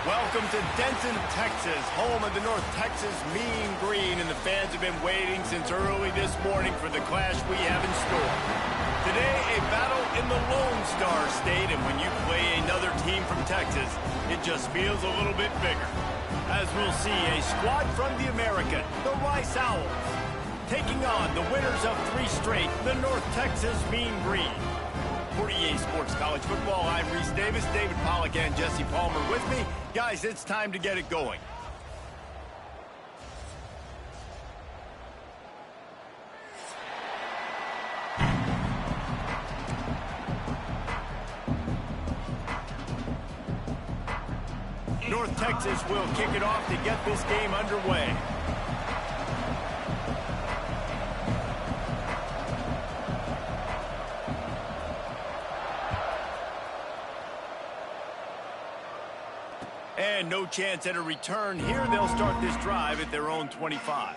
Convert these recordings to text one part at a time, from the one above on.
Welcome to Denton, Texas, home of the North Texas Mean Green, and the fans have been waiting since early this morning for the clash we have in store. Today, a battle in the Lone Star State, and when you play another team from Texas, it just feels a little bit bigger. As we'll see, a squad from the American, the Rice Owls, taking on the winners of 3 straight, the North Texas Mean Green. For EA Sports College Football, I'm Reese Davis, David Pollack, and Jesse Palmer with me. Guys, it's time to get it going. North Texas will kick it off to get this game underway. And no chance at a return here. They'll start this drive at their own 25.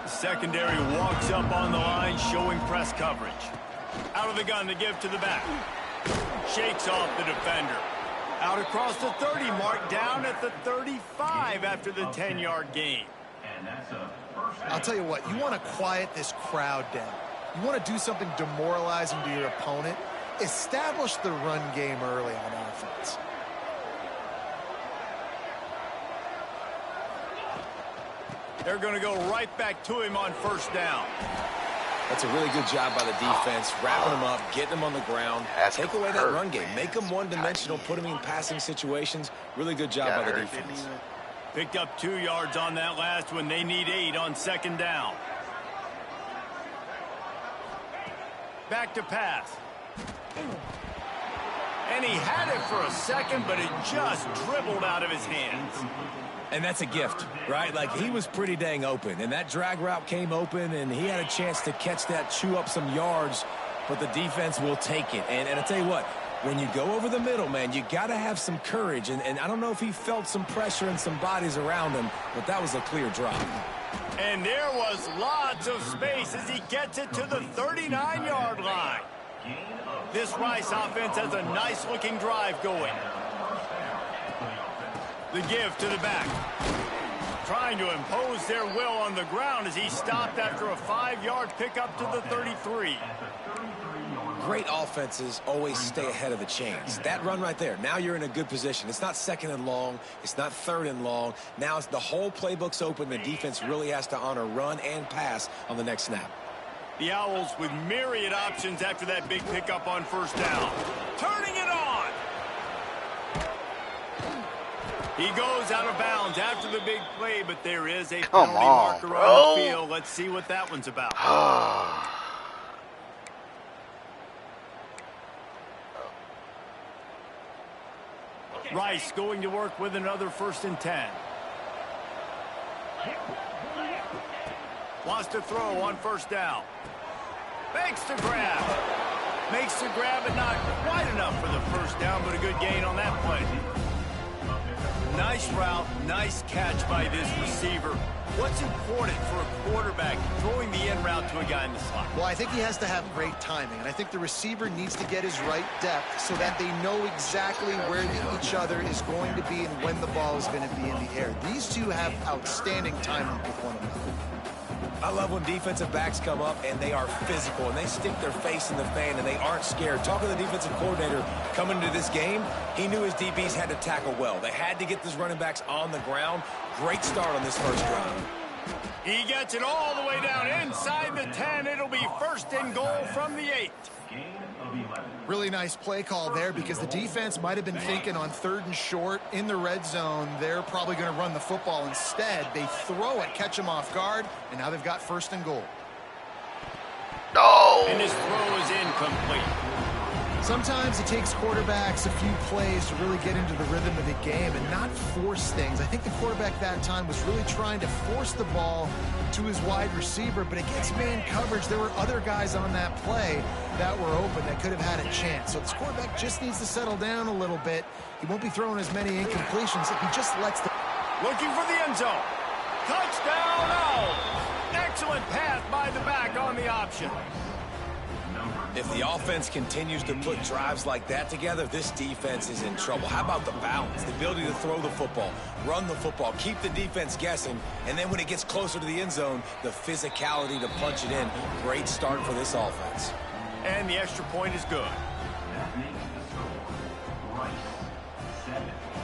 The secondary walks up on the line, showing press coverage. Out of the gun to give to the back. Shakes off the defender. Out across the 30 mark, down at the 35 after the 10-yard gain. And that's a I'll tell you what, you want to quiet this crowd down. You want to do something demoralizing to your opponent. Establish the run game early on offense. They're going to go right back to him on first down. That's a really good job by the defense, wrapping them up, getting them on the ground. Take away that run game. Make them one-dimensional, put them in passing situations. Really good job by the defense. Picked up 2 yards on that last one. They need 8 on second down. Back to pass. And he had it for a second, but it just dribbled out of his hands. And that's a gift, right? Like, he was pretty dang open, and that drag route came open, and he had a chance to catch that, chew up some yards, but the defense will take it. And I tell you what, when you go over the middle, man, you got to have some courage. And I don't know if he felt some pressure and some bodies around him, but that was a clear drop. And there was lots of space as he gets it to the 39-yard line. This Rice offense has a nice-looking drive going. The give to the back. Trying to impose their will on the ground as he stopped after a 5-yard pickup to the 33. Great offenses always stay ahead of the chains. That run right there, now you're in a good position. It's not second and long. It's not third and long. Now it's the whole playbook's open. The defense really has to honor run and pass on the next snap. The Owls with myriad options after that big pickup on first down. Turning it on. He goes out of bounds after the big play, but there is a penalty marker on the field. Let's see what that one's about. Rice going to work with another 1st and 10. Wants to throw on first down. Makes the grab. Makes the grab, but not quite enough for the first down, but a good gain on that play. Nice route, nice catch by this receiver. What's important for a quarterback throwing the in route to a guy in the slot? Well, I think he has to have great timing, and I think the receiver needs to get his right depth so that they know exactly where each other is going to be and when the ball is going to be in the air. These two have outstanding timing with one another. I love when defensive backs come up and they are physical and they stick their face in the fan and they aren't scared. Talking to the defensive coordinator coming into this game, he knew his DBs had to tackle well. They had to get these running backs on the ground. Great start on this first drive. He gets it all the way down inside the 10. It'll be 1st and goal from the 8. Really nice play call there because the defense might have been thinking on 3rd and short in the red zone. They're probably going to run the football. Instead, they throw it, catch them off guard, and now they've got 1st and goal. No! And his throw is incomplete. Sometimes it takes quarterbacks a few plays to really get into the rhythm of the game and not force things. I think the quarterback that time was really trying to force the ball to his wide receiver, but against man coverage, there were other guys on that play that were open that could have had a chance. So this quarterback just needs to settle down a little bit. He won't be throwing as many incompletions if he just lets the... Looking for the end zone. Touchdown Owls! Excellent pass by the back on the option. If the offense continues to put drives like that together, this defense is in trouble. How about the balance, the ability to throw the football, run the football, keep the defense guessing, and then when it gets closer to the end zone, the physicality to punch it in. Great start for this offense. And the extra point is good.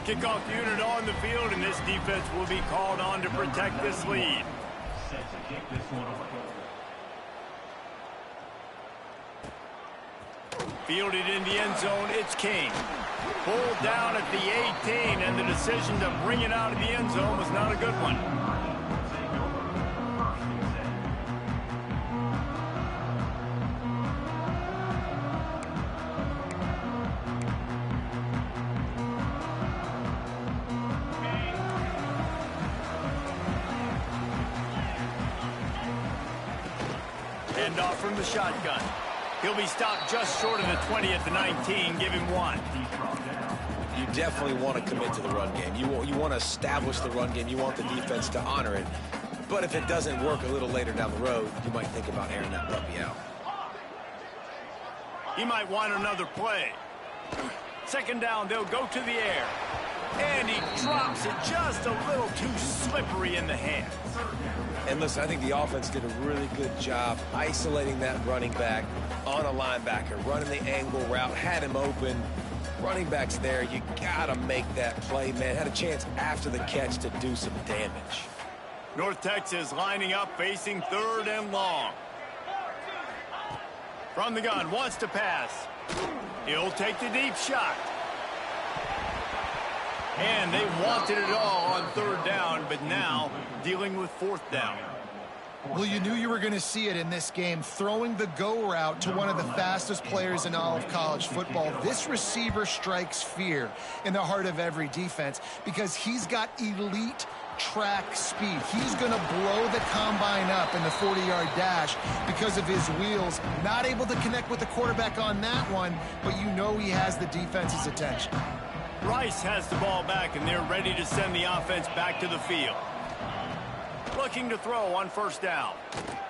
Kickoff unit on the field, and this defense will be called on to protect this lead. Fielded in the end zone, it's King. Pulled down at the 18, and the decision to bring it out of the end zone was not a good one. Handoff from the shotgun. He'll be stopped just short of the 20 at the 19. Give him 1. You definitely want to commit to the run game. You want to establish the run game. You want the defense to honor it. But if it doesn't work a little later down the road, you might think about airing that puppy out. He might want another play. Second down, they'll go to the air. And he drops it just a little too slippery in the hands. And listen, I think the offense did a really good job isolating that running back on a linebacker, running the angle route, had him open. Running back's there. You got to make that play, man. Had a chance after the catch to do some damage. North Texas lining up, facing 3rd and long. From the gun, wants to pass. He'll take the deep shot. And they wanted it all on 3rd down, but now dealing with 4th down. Well, you knew you were going to see it in this game, throwing the go route to one of the fastest players in all of college football. This receiver strikes fear in the heart of every defense because he's got elite track speed. He's going to blow the combine up in the 40-yard dash because of his wheels. Not able to connect with the quarterback on that one, but you know he has the defense's attention. Rice has the ball back, and they're ready to send the offense back to the field. Looking to throw on 1st down.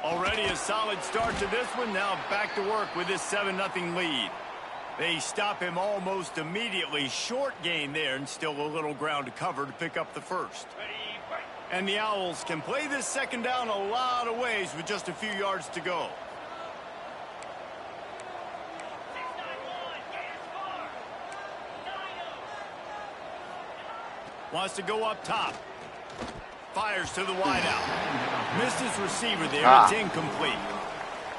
Already a solid start to this one. Now back to work with this 7-0 lead. They stop him almost immediately. Short gain there, and still a little ground to cover to pick up the 1st. And the Owls can play this 2nd down a lot of ways with just a few yards to go. Wants to go up top. Fires to the wideout. Missed his receiver there. It's incomplete.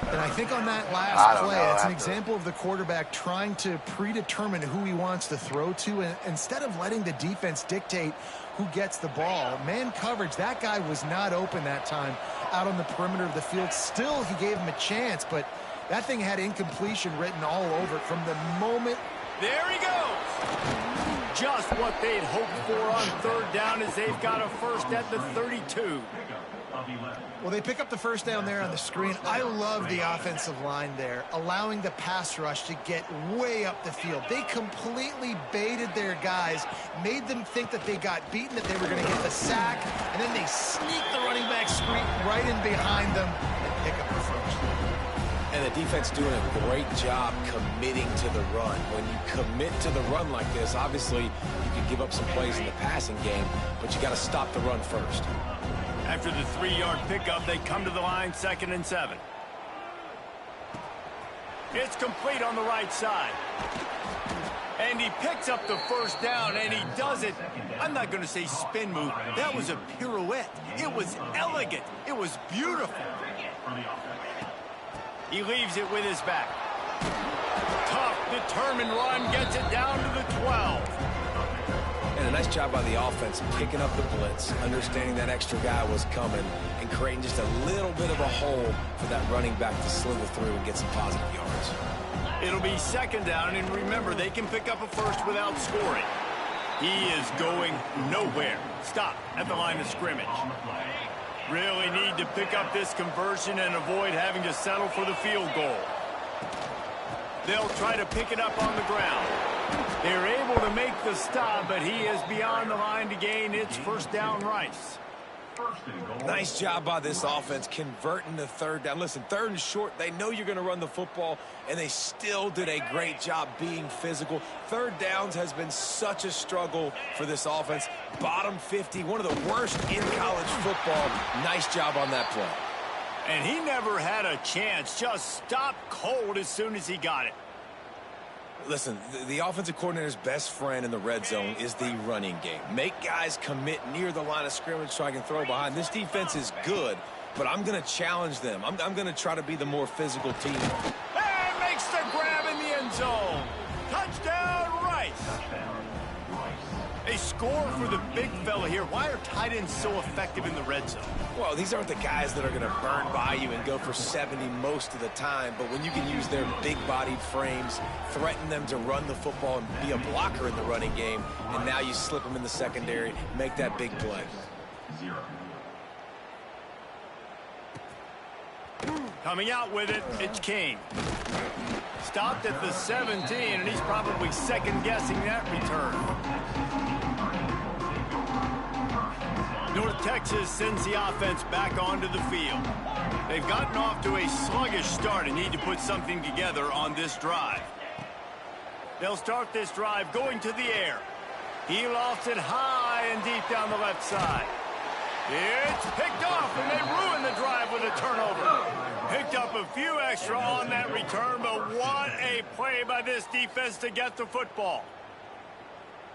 And I think on that last play, it's an example of the quarterback trying to predetermine who he wants to throw to, and instead of letting the defense dictate who gets the ball. Man coverage, that guy was not open that time out on the perimeter of the field. Still, he gave him a chance, but that thing had incompletion written all over it from the moment. There he goes. Just what they'd hoped for on 3rd down as they've got a 1st at the 32. Well, they pick up the 1st down there on the screen. I love the offensive line there, allowing the pass rush to get way up the field. They completely baited their guys, made them think that they got beaten, that they were going to get the sack, and then they sneak the running back screen right in behind them and pick up the 1st. And the defense doing a great job committing to the run. When you commit to the run like this, obviously you can give up some plays in the passing game, but you got to stop the run first. After the 3-yard pickup, they come to the line, 2nd and 7. It's complete on the right side. And he picks up the 1st down, and he does it. I'm not going to say spin move. That was a pirouette. It was elegant. It was beautiful. He leaves it with his back. Tough, determined run, gets it down to the 12. And a nice job by the offense picking up the blitz, understanding that extra guy was coming, and creating just a little bit of a hole for that running back to slither through and get some positive yards. It'll be 2nd down, and remember, they can pick up a 1st without scoring. He is going nowhere. Stop at the line of scrimmage. Really need to pick up this conversion and avoid having to settle for the field goal. They'll try to pick it up on the ground. They're able to make the stop, but he is beyond the line to gain. It's 1st down Rice. Nice job by this offense converting the third down. Listen, third and short, they know you're going to run the football, and they still did a great job being physical. Third downs has been such a struggle for this offense. Bottom 50, one of the worst in college football. Nice job on that play. And he never had a chance. Just stopped cold as soon as he got it. Listen, the offensive coordinator's best friend in the red zone is the running game. Make guys commit near the line of scrimmage so I can throw behind. This defense is good, but I'm going to challenge them. I'm going to try to be the more physical team. And makes the grab in the end zone. Touchdown, Rice. A score for the big fella here. Why are tight ends so effective in the red zone? Well, these aren't the guys that are going to burn by you and go for 70 most of the time, but when you can use their big-bodied frames, threaten them to run the football and be a blocker in the running game, and now you slip them in the secondary, make that big play. Coming out with it, it's King. Stopped at the 17, and he's probably second-guessing that return. North Texas sends the offense back onto the field. They've gotten off to a sluggish start and need to put something together on this drive. They'll start this drive going to the air. He lofts it high and deep down the left side. It's picked off, and they ruin the drive with a turnover. Picked up a few extra on that return, but what a play by this defense to get the football.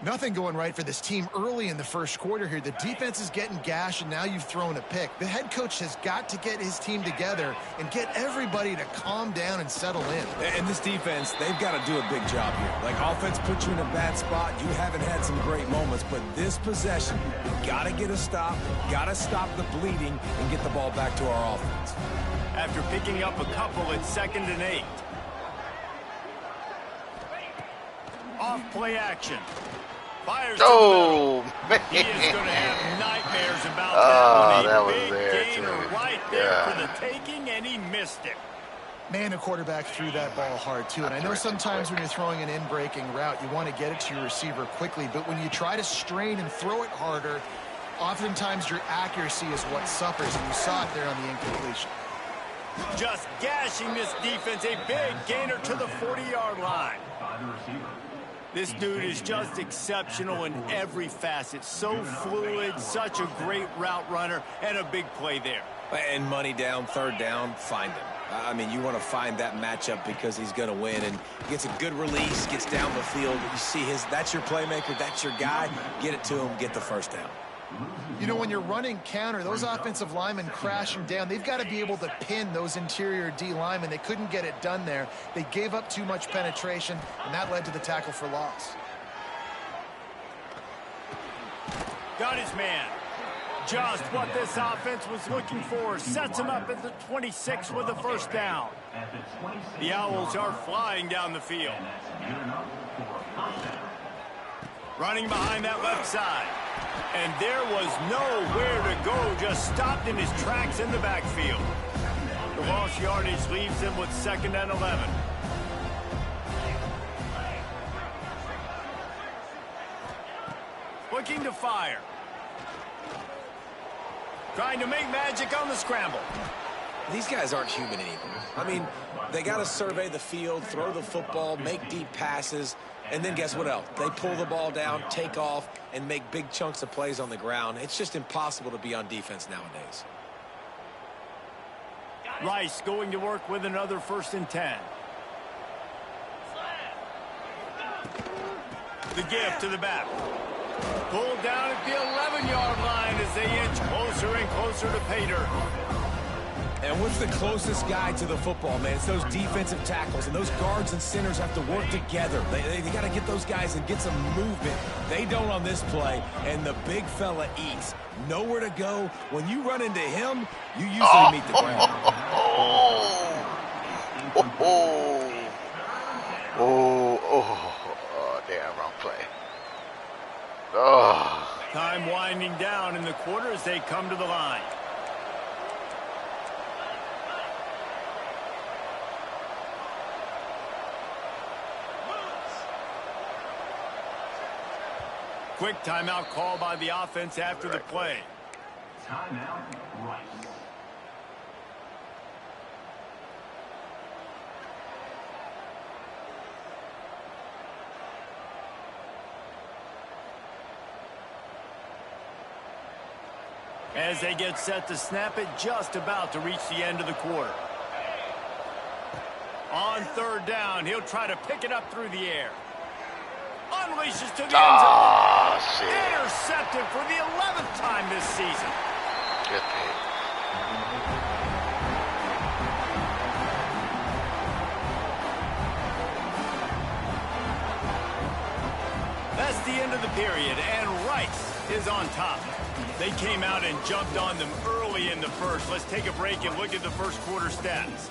Nothing going right for this team early in the first quarter here. The defense is getting gashed, and now you've thrown a pick. The head coach has got to get his team together and get everybody to calm down and settle in. And this defense, they've got to do a big job here. Like, offense puts you in a bad spot. You haven't had some great moments, but this possession, you got to get a stop, got to stop the bleeding, and get the ball back to our offense. After picking up a couple at 2nd and 8. Off play action. Fires man. He is going to have nightmares about that one. A big gainer right there for the taking, and he missed it. Man, the quarterback threw that ball hard, too. And I know sometimes when you're throwing an in-breaking route, you want to get it to your receiver quickly. But when you try to strain and throw it harder, oftentimes your accuracy is what suffers, and you saw it there on the incompletion. Just gashing this defense. A big gainer to the 40-yard line. This dude is just exceptional in every facet. So fluid, such a great route runner, and a big play there. And money down, third down, find him. I mean, you want to find that matchup because he's going to win, and gets a good release, gets down the field. You see that's your playmaker, that's your guy. Get it to him, get the first down. You know, when you're running counter, those offensive linemen crashing down, they've got to be able to pin those interior D linemen. They couldn't get it done there. They gave up too much penetration, and that led to the tackle for loss. Got his man. Just what this offense was looking for. Sets him up at the 26 with the first down. The Owls are flying down the field. Running behind that left side. And there was nowhere to go, just stopped in his tracks in the backfield. The lost yardage leaves him with 2nd and 11. Looking to fire. Trying to make magic on the scramble. These guys aren't human anymore. I mean, they got to survey the field, throw the football, make deep passes, and then guess what else? They pull the ball down, take off, and make big chunks of plays on the ground. It's just impossible to be on defense nowadays. Rice going to work with another 1st and 10. The give to the back. Pulled down at the 11-yard line as they inch closer and closer to pay dirt. And what's the closest guy to the football, man? It's those defensive tackles, and those guards and centers have to work together. They got to get those guys and get some movement. They don't on this play, and the big fella eats. Nowhere to go. When you run into him, you usually meet the ground. Damn, wrong play. Time winding down in the quarter as they come to the line. Quick timeout call by the offense after the play. As they get set to snap it, just about to reach the end of the quarter. On third down, he'll try to pick it up through the air. Unleashes to the end zone. Intercepted for the 11th time this season. Good pick. That's the end of the period, and Rice is on top. They came out and jumped on them early in the first. Let's take a break and look at the first quarter stats.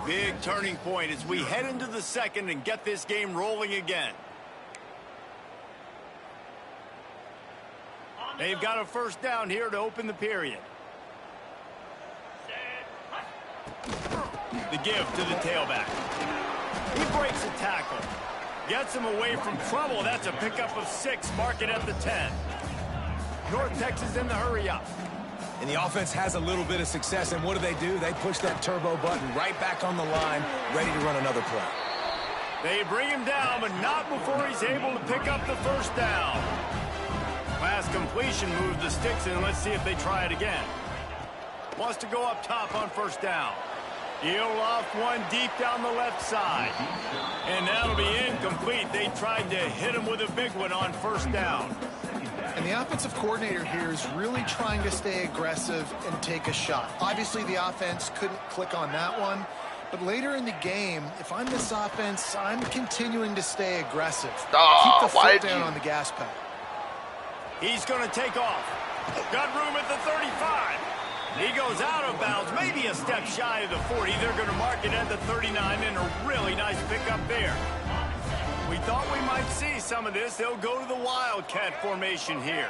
Big turning point as we head into the second and get this game rolling again. They've got a first down here to open the period. The give to the tailback. He breaks a tackle. Gets him away from trouble. That's a pickup of 6. Mark it at the 10. North Texas in the hurry up. And the offense has a little bit of success, and what do? They push that turbo button right back on the line, ready to run another play. They bring him down, but not before he's able to pick up the first down. Pass completion moves the sticks in. Let's see if they try it again. Wants to go up top on first down. He'll loft one deep down the left side. And that'll be incomplete. They tried to hit him with a big one on first down. And the offensive coordinator here is really trying to stay aggressive and take a shot. Obviously, the offense couldn't click on that one. But later in the game, if I'm this offense, I'm continuing to stay aggressive. Keep the foot down on the gas pedal. He's going to take off. Got room at the 35. He goes out of bounds, maybe a step shy of the 40. They're going to mark it at the 39, and a really nice pickup there. We thought we might see some of this. They'll go to the Wildcat formation here.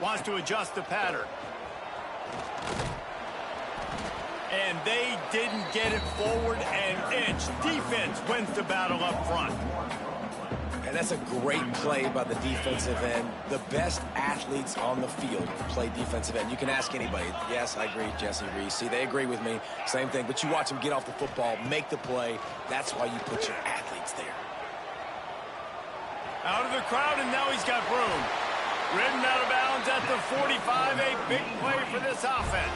Wants to adjust the pattern. And they didn't get it forward an inch. Defense wins the battle up front. And that's a great play by the defensive end. The best athletes on the field play defensive end. You can ask anybody. Yes, I agree, Jesse Reese. See, they agree with me. Same thing. But you watch them get off the football, make the play. That's why you put your athletes there. Out of the crowd, and now he's got room. Ridden out of bounds at the 45. A big play for this offense.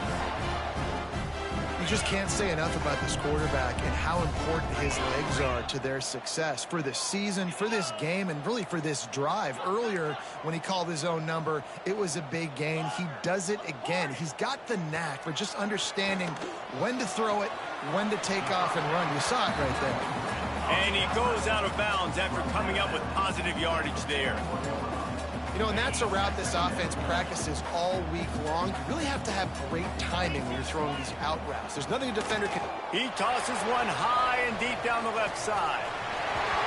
You just can't say enough about this quarterback and how important his legs are to their success for this season, for this game, and really for this drive. Earlier, when he called his own number, it was a big gain. He does it again. He's got the knack for just understanding when to throw it, when to take off and run. You saw it right there. And he goes out of bounds after coming up with positive yardage there. You know, and that's a route this offense practices all week long. You really have to have great timing when you're throwing these out routes. There's nothing a defender can... He tosses one high and deep down the left side.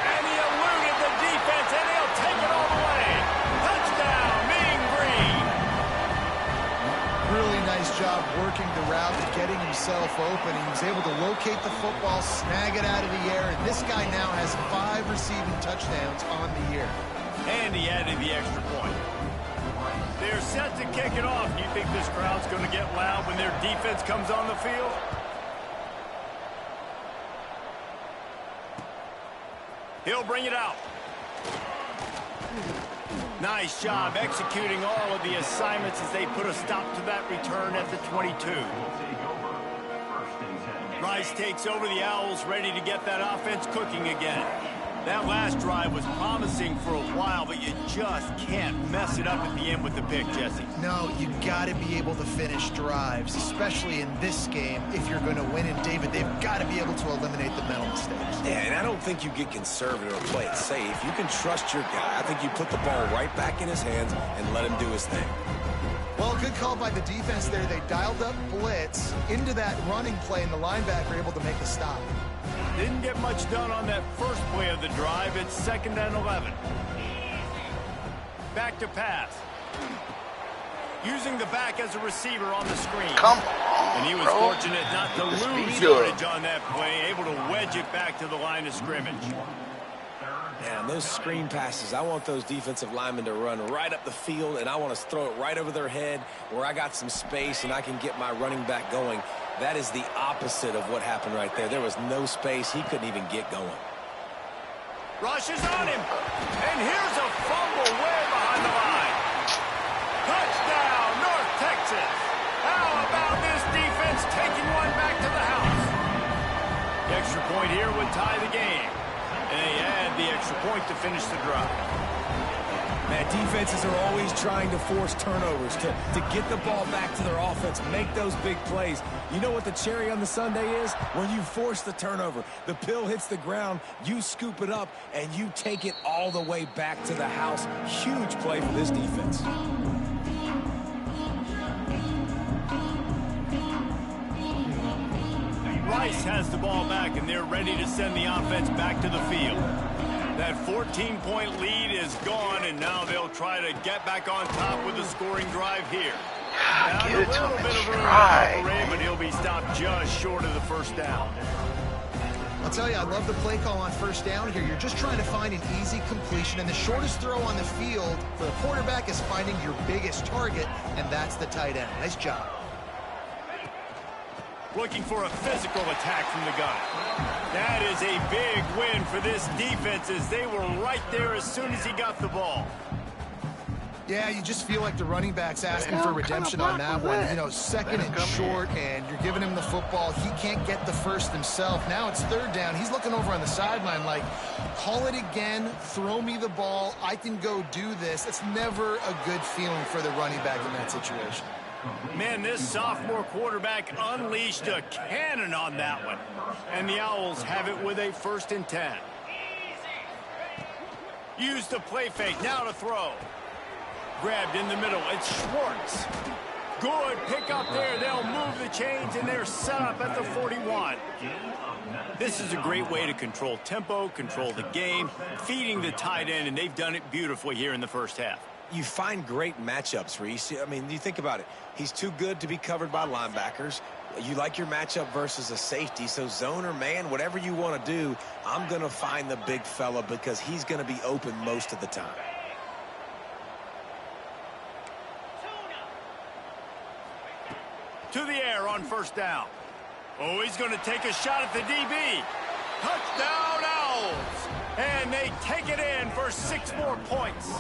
And he eluded the defense, and he'll take it all the way. Touchdown, Mean Green. Really nice job working the route and getting himself open. He was able to locate the football, snag it out of the air, and this guy now has 5 receiving touchdowns on the year. And he added the extra point. They're set to kick it off. Do you think this crowd's going to get loud when their defense comes on the field? He'll bring it out. Nice job executing all of the assignments as they put a stop to that return at the 22. Rice takes over the Owls, ready to get that offense cooking again. That last drive was promising for a while, but you just can't mess it up at the end with the pick, Jesse. No, you got to be able to finish drives, especially in this game. If you're going to win, and David, they've got to be able to eliminate the mental mistakes. Yeah, and I don't think you get conservative or play it safe. You can trust your guy. I think you put the ball right back in his hands and let him do his thing. Well, good call by the defense there. They dialed up blitz into that running play, and the linebacker able to make a stop. Didn't get much done on that first play of the drive. It's 2nd and 11. Back to pass. Using the back as a receiver on the screen. Come on, and he was fortunate not to lose yardage on that play, able to wedge it back to the line of scrimmage. Yeah, and those screen passes, I want those defensive linemen to run right up the field, and I want to throw it right over their head where I got some space and I can get my running back going. That is the opposite of what happened right there. There was no space. He couldn't even get going. Rushes on him. And here's a fumble way behind the line. Touchdown, North Texas. How about this defense taking one back to the house? The extra point here would tie the game. And they add the extra point to finish the drive. Man, defenses are always trying to force turnovers, to get the ball back to their offense, make those big plays. You know what the cherry on the sundae is? When you force the turnover, the pill hits the ground, you scoop it up, and you take it all the way back to the house. Huge play for this defense. Rice has the ball back, and they're ready to send the offense back to the field. That 14-point lead is gone, and now they'll try to get back on top with a scoring drive here. Now, Give it to a little him bit and of room try. to operate, but he'll be stopped just short of the first down. I'll tell you, I love the play call on first down here. You're just trying to find an easy completion, and the shortest throw on the field for the quarterback is finding your biggest target, and that's the tight end. Nice job. Looking for a physical attack from the gun. That is a big win for this defense, as they were right there as soon as he got the ball. Yeah, you just feel like the running back's asking for redemption on that one. You know, second and short, and you're giving him the football. He can't get the first himself. Now it's third down. He's looking over on the sideline like, call it again, throw me the ball, I can go do this. It's never a good feeling for the running back in that situation. Man, this sophomore quarterback unleashed a cannon on that one. And the Owls have it with a 1st and 10. Use the play fake, now to throw. Grabbed in the middle, it's Schwartz. Good pick up there, they'll move the chains, and they're set up at the 41. This is a great way to control tempo, control the game, feeding the tight end, and they've done it beautifully here in the first half. You find great matchups, Reese. I mean, you think about it. He's too good to be covered by linebackers. You like your matchup versus a safety, so zone or man, whatever you want to do, I'm going to find the big fella because he's going to be open most of the time. To the air on first down. Oh, he's going to take a shot at the DB. Touchdown, Owls! And they take it in for 6 more points.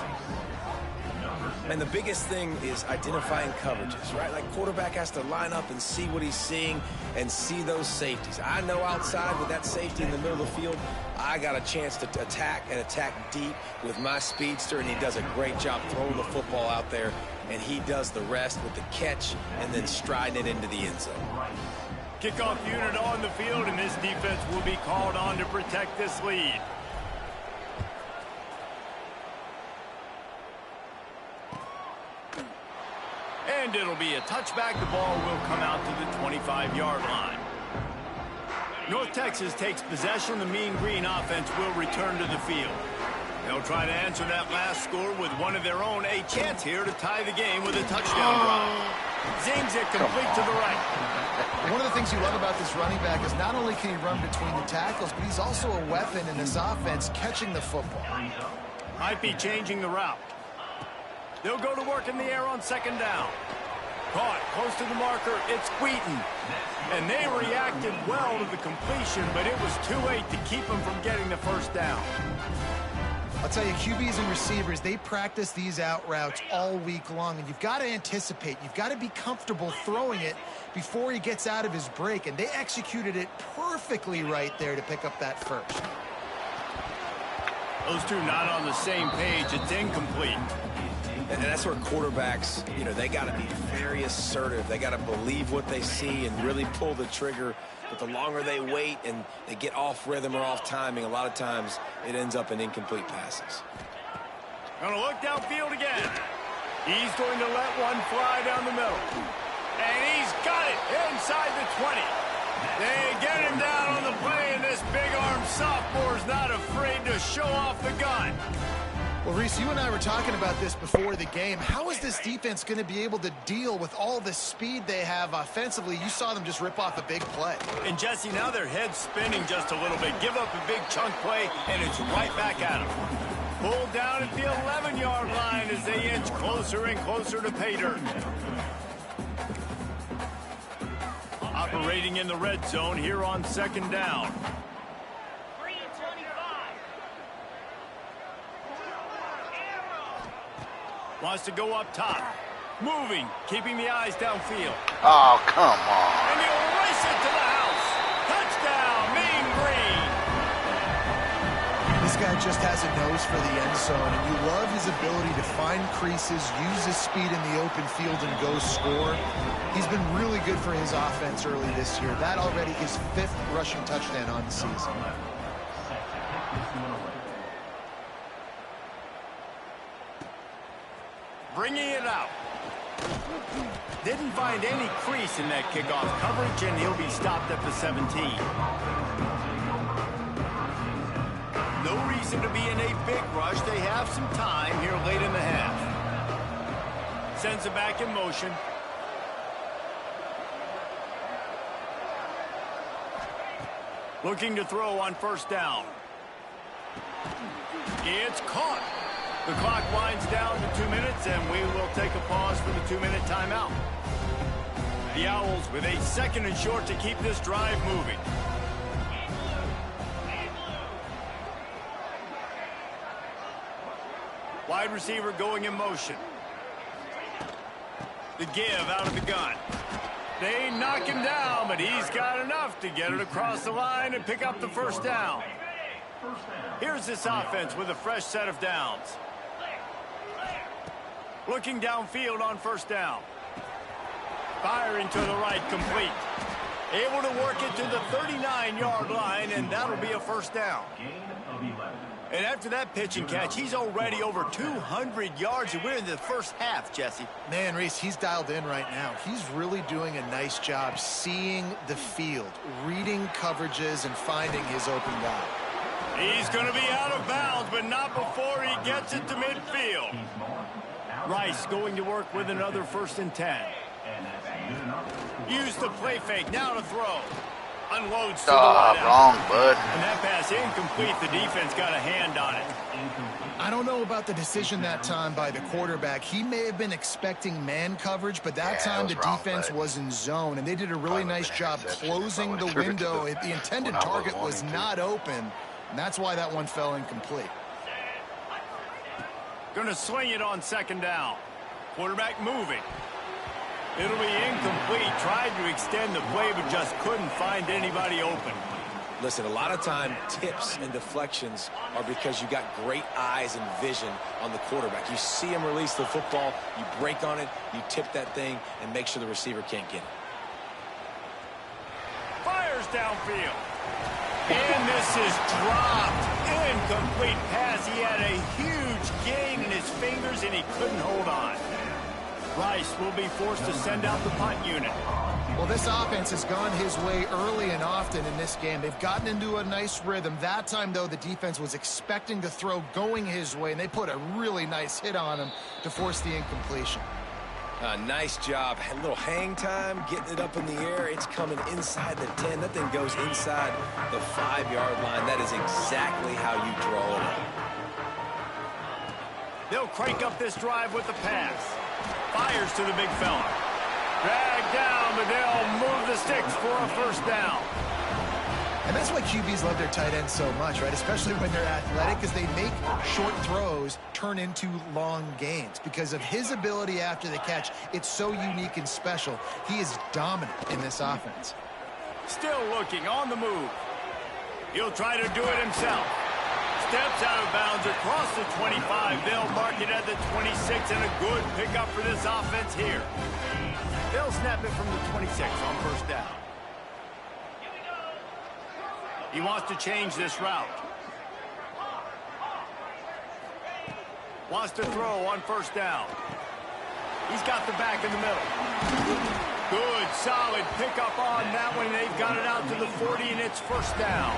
And the biggest thing is identifying coverages, right? Like, quarterback has to line up and see what he's seeing and see those safeties. I know outside with that safety in the middle of the field, I got a chance to attack and attack deep with my speedster, and he does a great job throwing the football out there, and he does the rest with the catch and then striding it into the end zone. Kickoff unit on the field, and this defense will be called on to protect this lead. And it'll be a touchback. The ball will come out to the 25-yard line. North Texas takes possession. The Mean Green offense will return to the field. They'll try to answer that last score with one of their own. A chance here to tie the game with a touchdown drive. Zings it complete to the right. One of the things you love about this running back is not only can he run between the tackles, but he's also a weapon in this offense catching the football. Might be changing the route. They'll go to work in the air on second down. Caught close to the marker. It's Wheaton. And they reacted well to the completion, but it was too late to keep them from getting the first down. I'll tell you, QBs and receivers, they practice these out routes all week long, and you've got to anticipate. You've got to be comfortable throwing it before he gets out of his break, and they executed it perfectly right there to pick up that first. Those two not on the same page. It's incomplete. And that's where quarterbacks, you know, they got to be very assertive. They got to believe what they see and really pull the trigger. But the longer they wait and they get off rhythm or off timing, a lot of times it ends up in incomplete passes. Gonna look downfield again. He's going to let one fly down the middle. And he's got it inside the 20. They get him down on the play, and this big-armed sophomore's not afraid to show off the gun. Well, Reese, you and I were talking about this before the game. How is this defense going to be able to deal with all the speed they have offensively? You saw them just rip off a big play. And, Jesse, now their head's spinning just a little bit. Give up a big chunk play, and it's right back at them. Pulled down at the 11-yard line as they inch closer and closer to pay dirt. Operating in the red zone here on second down. Wants to go up top. Moving, keeping the eyes downfield. Oh, come on. And he'll race it to the house. Touchdown, Mean Green. This guy just has a nose for the end zone, and you love his ability to find creases, use his speed in the open field, and go score. He's been really good for his offense early this year. That already his 5th rushing touchdown on the season. Bringing it out. Didn't find any crease in that kickoff coverage, and he'll be stopped at the 17. No reason to be in a big rush. They have some time here late in the half. Sends it back in motion. Looking to throw on first down. It's caught. The clock winds down to 2 minutes, and we will take a pause for the 2-minute timeout. The Owls with a 2nd and short to keep this drive moving. Wide receiver going in motion. The give out of the gun. They knock him down, but he's got enough to get it across the line and pick up the first down. Here's this offense with a fresh set of downs. Looking downfield on first down. Firing to the right, complete. Able to work it to the 39-yard line, and that'll be a first down. And after that pitch and catch, he's already over 200 yards, and we're in the first half, Jesse. Man, Reese, he's dialed in right now. He's really doing a nice job seeing the field, reading coverages, and finding his open guy. He's going to be out of bounds, but not before he gets it to midfield. Rice going to work with another 1st and 10. Use the play fake, now to throw. Unloads to the wide out. Wrong, bud. And that pass incomplete. The defense got a hand on it. I don't know about the decision that time by the quarterback. He may have been expecting man coverage, but that time the defense was in zone, and they did a really nice job closing the window. The intended target was not open, and that's why that one fell incomplete. Going to swing it on second down. Quarterback moving. It'll be incomplete. Tried to extend the play, but just couldn't find anybody open. Listen, a lot of time, tips and deflections are because you got great eyes and vision on the quarterback. You see him release the football, you break on it, you tip that thing, and make sure the receiver can't get it. Fires downfield. And this is dropped. Incomplete pass. He had a huge gain in his fingers, and he couldn't hold on. Rice will be forced to send out the punt unit. Well, this offense has gone his way early and often in this game. They've gotten into a nice rhythm. That time, though, the defense was expecting to throw going his way, and they put a really nice hit on him to force the incompletion. Nice job. A little hang time, getting it up in the air. It's coming inside the 10. That thing goes inside the 5-yard line. That is exactly how you draw it up. They'll crank up this drive with the pass. Fires to the big fella. Dragged down, but they'll move the sticks for a first down. And that's why QBs love their tight ends so much, right? Especially when they're athletic, because they make short throws turn into long gains. Because of his ability after the catch, it's so unique and special. He is dominant in this offense. Still looking on the move. He'll try to do it himself. Steps out of bounds across the 25. They'll mark it at the 26, and a good pickup for this offense here. They'll snap it from the 26 on first down. He wants to change this route. Wants to throw on first down. He's got the back in the middle. Good, solid pickup on that one. They've got it out to the 40, and it's first down.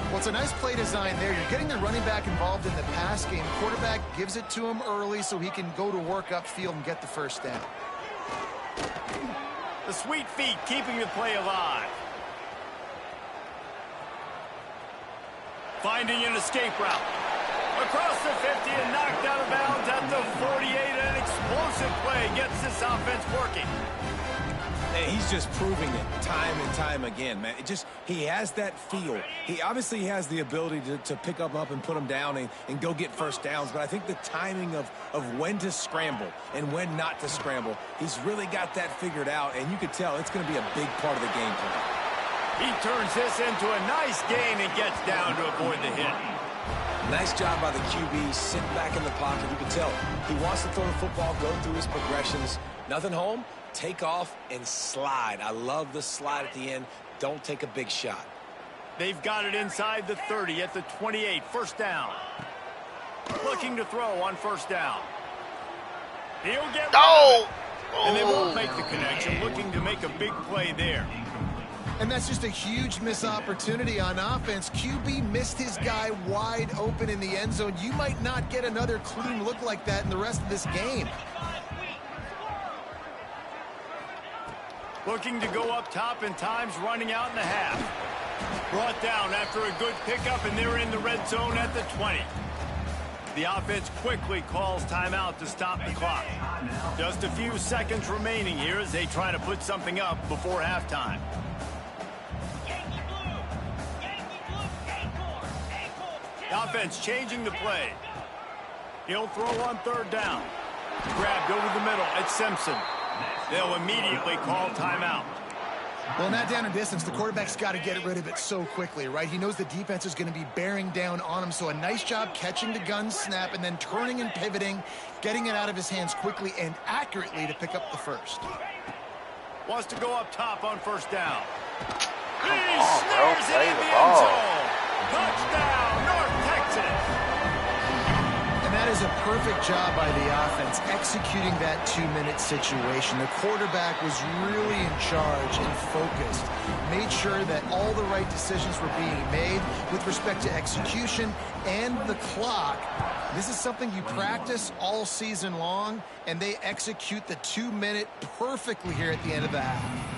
Well, it's a nice play design there. You're getting the running back involved in the pass game. Quarterback gives it to him early so he can go to work upfield and get the first down. The sweet feet keeping the play alive. Finding an escape route. Across the 50 and knocked out of bounds at the 48. An explosive play gets this offense working. And he's just proving it time and time again, man. He has that feel. He obviously has the ability to pick up and put them down and go get first downs. But I think the timing of when to scramble and when not to scramble, he's really got that figured out. And you could tell it's going to be a big part of the game plan. He turns this into a nice gain and gets down to avoid the hit. Nice job by the QB, sitting back in the pocket. You can tell he wants to throw the football, go through his progressions. Nothing home, take off and slide. I love the slide at the end. Don't take a big shot. They've got it inside the 30 at the 28. First down. Looking to throw on first down. He'll get and they won't make the connection. Looking to make a big play there. And that's just a huge missed opportunity on offense. QB missed his guy wide open in the end zone. You might not get another clean look like that in the rest of this game. Looking to go up top and time's running out in the half. Brought down after a good pickup, and they're in the red zone at the 20. The offense quickly calls timeout to stop the clock. Just a few seconds remaining here as they try to put something up before halftime. The offense changing the play. He'll throw on third down. Grabbed over the middle at Simpson. They'll immediately call timeout. Well, in that down and distance, the quarterback's got to get rid of it so quickly, right? He knows the defense is going to be bearing down on him, so a nice job catching the gun snap and then turning and pivoting, getting it out of his hands quickly and accurately to pick up the first. Wants to go up top on first down. He on, snares bro. it in the end zone. Touchdown, North Texas. And that is a perfect job by the offense executing that 2-minute situation. The quarterback was really in charge and focused. Made sure that all the right decisions were being made with respect to execution and the clock. This is something you practice all season long, and they execute the 2-minute perfectly here at the end of the half.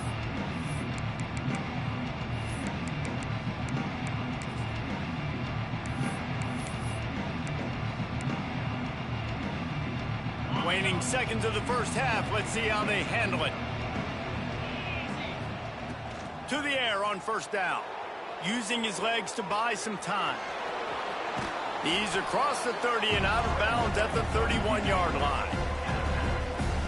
Waning seconds of the first half. Let's see how they handle it. To the air on first down. Using his legs to buy some time. He's across the 30 and out of bounds at the 31-yard line.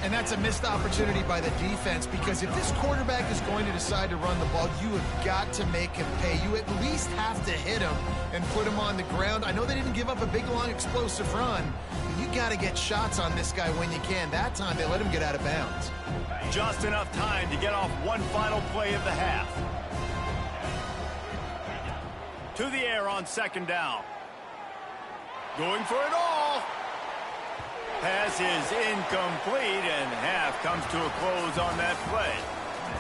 And that's a missed opportunity by the defense, because if this quarterback is going to decide to run the ball, you have got to make him pay. You at least have to hit him and put him on the ground. I know they didn't give up a big, long, explosive run, but you got to get shots on this guy when you can. That time, they let him get out of bounds. Just enough time to get off one final play of the half. To the air on second down. Going for it all. Pass is incomplete, and half comes to a close on that play.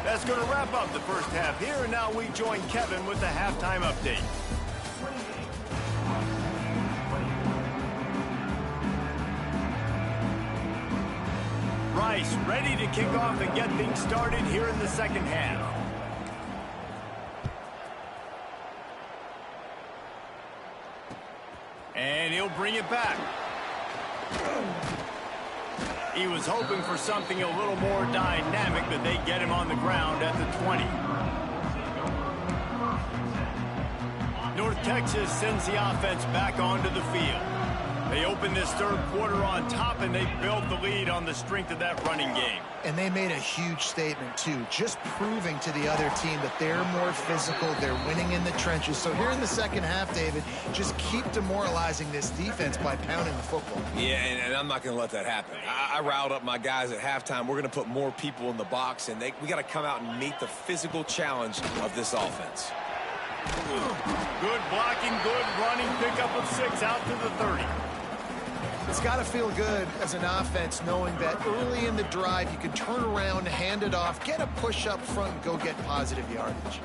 That's going to wrap up the first half here, and now we join Kevin with the halftime update. Rice ready to kick off and get things started here in the second half. And he'll bring it back. He was hoping for something a little more dynamic, but they get him on the ground at the 20. North Texas sends the offense back onto the field. They open this third quarter on top, and they built the lead on the strength of that running game. And they made a huge statement, too, just proving to the other team that they're more physical, they're winning in the trenches. So here in the second half, David, just keep demoralizing this defense by pounding the football. Yeah, and I'm not going to let that happen. I riled up my guys at halftime. We're going to put more people in the box, and we got to come out and meet the physical challenge of this offense. Good blocking, good running, pickup of 6 out to the 30. It's got to feel good as an offense knowing that early in the drive you can turn around, hand it off, get a push up front, and go get positive yardage.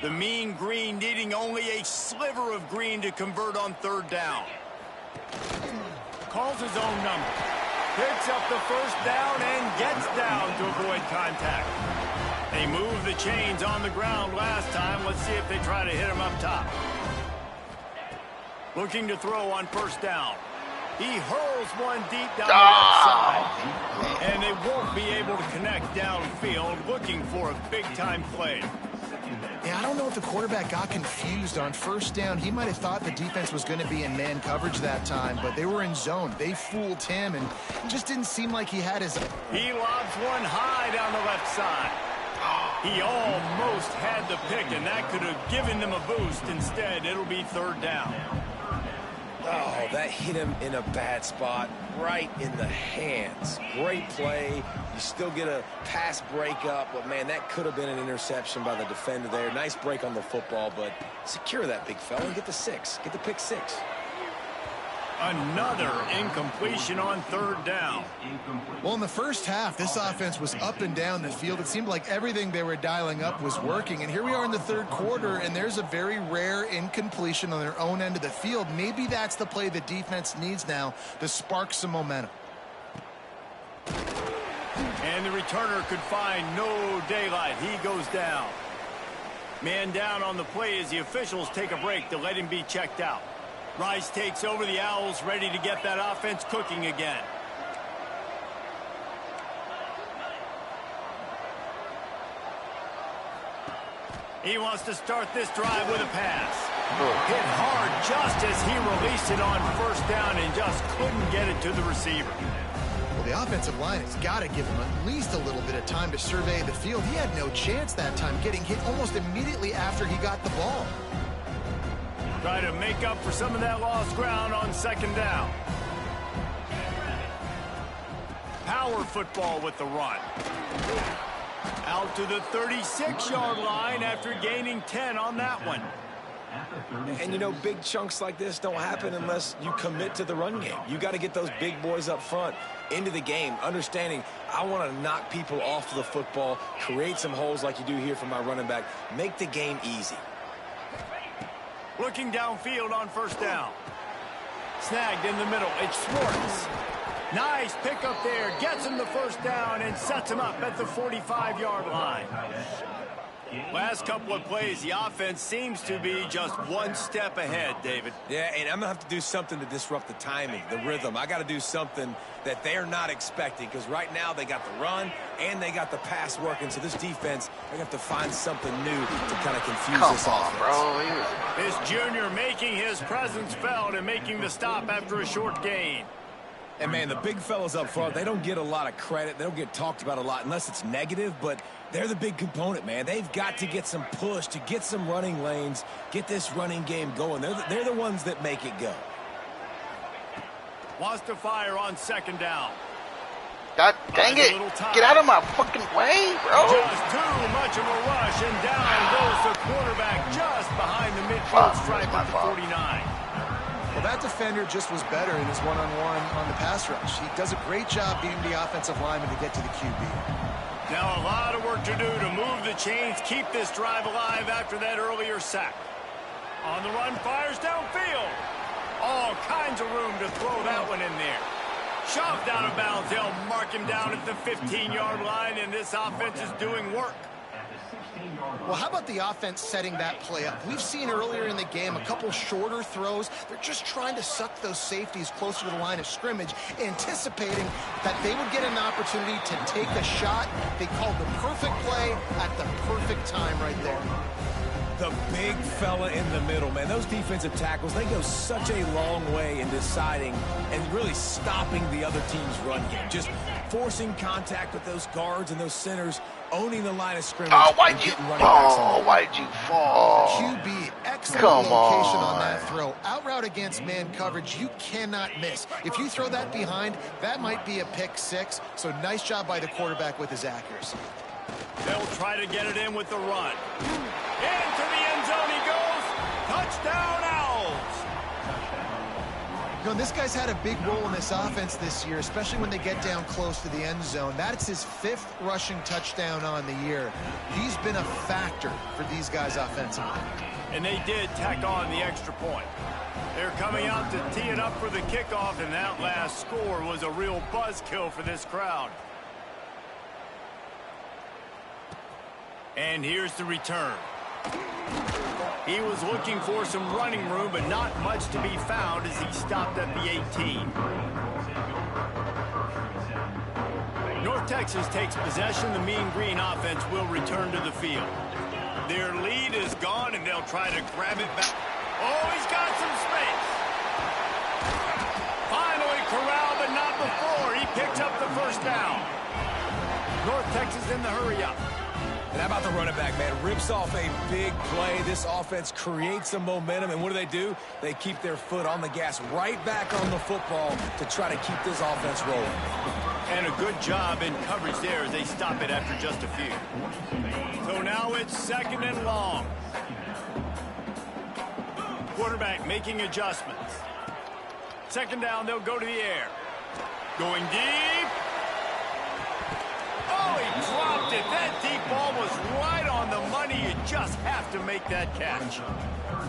The mean green needing only a sliver of green to convert on third down. Calls his own number. Picks up the first down and gets down to avoid contact. They moved the chains on the ground last time. Let's see if they try to hit him up top. Looking to throw on first down. He hurls one deep down the left side. And they won't be able to connect downfield, looking for a big-time play. Yeah, I don't know if the quarterback got confused on first down. He might have thought the defense was going to be in man coverage that time, but they were in zone. They fooled him, and it just didn't seem like he had his... He lobs one high down the left side. He almost had the pick, and that could have given them a boost. Instead, it'll be third down. Oh, that hit him in a bad spot, right in the hands. Great play. You still get a pass breakup, but, man, that could have been an interception by the defender there. Nice break on the football, but secure that big fella and get the six. Get the pick six. Another incompletion on third down. Well, in the first half, this offense was up and down the field. It seemed like everything they were dialing up was working. And here we are in the third quarter, and there's a very rare incompletion on their own end of the field. Maybe that's the play the defense needs now to spark some momentum. And the returner could find no daylight. He goes down. Man down on the play as the officials take a break to let him be checked out. Rice takes over the Owls, ready to get that offense cooking again. He wants to start this drive with a pass. Hit hard just as he released it on first down and just couldn't get it to the receiver. Well, the offensive line has got to give him at least a little bit of time to survey the field. He had no chance that time, getting hit almost immediately after he got the ball. Try to make up for some of that lost ground on second down. Power football with the run. Out to the 36-yard line after gaining 10 on that one. And, you know, big chunks like this don't happen unless you commit to the run game. You got to get those big boys up front into the game, understanding I want to knock people off the football, create some holes like you do here for my running back, make the game easy. Looking downfield on first down. Snagged in the middle. It's Schwartz. Nice pickup there. Gets him the first down and sets him up at the 45-yard line. Last couple of plays, the offense seems to be just one step ahead, David. Yeah, and I'm going to have to do something to disrupt the timing, the rhythm. I got to do something that they're not expecting, because right now they got the run and they got the pass working. So this defense, they have to find something new to kind of confuse this offense. Bro. This junior making his presence felt and making the stop after a short gain. And, man, the big fellas up front, they don't get a lot of credit. They don't get talked about a lot unless it's negative, but they're the big component, man. They've got to get some push, to get some running lanes, get this running game going. They're the ones that make it go. Wants to fire on second down. God dang it. Get out of my fucking way, bro. Just too much of a rush, and down goes the quarterback just behind the midfield stripe at the 49. Well, that defender just was better in his one-on-one on the pass rush. He does a great job beating the offensive lineman to get to the QB. Now a lot of work to do to move the chains, keep this drive alive after that earlier sack. On the run, fires downfield. All kinds of room to throw that one in there. Shoved out of bounds. They'll mark him down at the 15-yard line, and this offense is doing work. Well, how about the offense setting that play up? We've seen earlier in the game a couple shorter throws. They're just trying to suck those safeties closer to the line of scrimmage, anticipating that they would get an opportunity to take a shot. They called the perfect play at the perfect time right there. The big fella in the middle, man. Those defensive tackles, they go such a long way in deciding and really stopping the other team's run game. Just forcing contact with those guards and those centers, owning the line of scrimmage. Oh, why'd you fall? QB, excellent location on that throw. Out route against man coverage, you cannot miss. If you throw that behind, that might be a pick six. So nice job by the quarterback with his accuracy. They'll try to get it in with the run. Into the end zone he goes. Touchdown, Owls. You know, this guy's had a big role in this offense this year, especially when they get down close to the end zone. That's his 5th rushing touchdown on the year. He's been a factor for these guys offensively. And they did tack on the extra point. They're coming out to tee it up for the kickoff, and that last score was a real buzzkill for this crowd. And here's the return. He was looking for some running room, but not much to be found as he stopped at the 18. North Texas takes possession. The Mean Green offense will return to the field. Their lead is gone, and they'll try to grab it back. Oh, he's got some space. Finally corralled, but not before. He picks up the first down. North Texas in the hurry-up. And how about the running back, man? Rips off a big play. This offense creates some momentum, and what do? They keep their foot on the gas right back on the football to try to keep this offense rolling. And a good job in coverage there as they stop it after just a few. So now it's 2nd and long. Quarterback making adjustments. 2nd down, they'll go to the air. Going deep. Oh, he dropped it. That deep ball was right on the money. You just have to make that catch.